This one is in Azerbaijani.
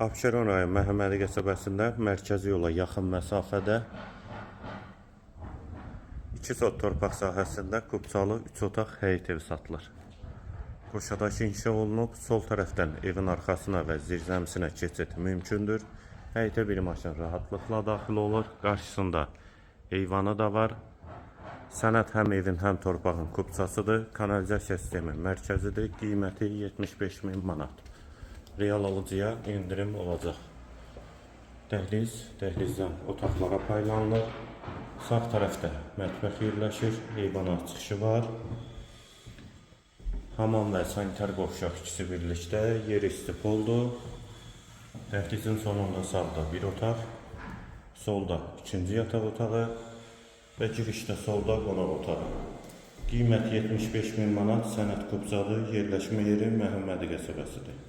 Abşeron rayon Məhəmmədi qəsəbəsində mərkəzi yola yaxın məsafədə 2 sot torpaq sahəsində Qubçalı 3 otaq həyət evi satılır. Qoşadakı inşa olunub, sol tərəfdən evin arxasına və zirzəmisinə keçid mümkündür. Həyətə bir maşın rahatlıqla daxil olur. Qarşısında eyvanı da var. Sənəd həm evin, həm torpağın Qubçasıdır. Kanalizasiya sistemi mərkəzidir. Qiyməti 75.000 manat. Real alıcıya indirim olacaq. Dəhlizdən otaqlara paylanılır. Sağ tərəfdə mətbəx yerləşir. Eyvana çıxışı var. Hamam və sanitar qovşaq ikisi birlikdə. Yeri istipoldur. Dəhlizin sonunda sağda bir otaq. Solda ikinci yataq otağı. Və girişdə solda qonaq otağı. Qiymət 75.000 manat, sənəd Qubçalı, yerləşmə yeri Məhəmmədi qəsəbəsidir.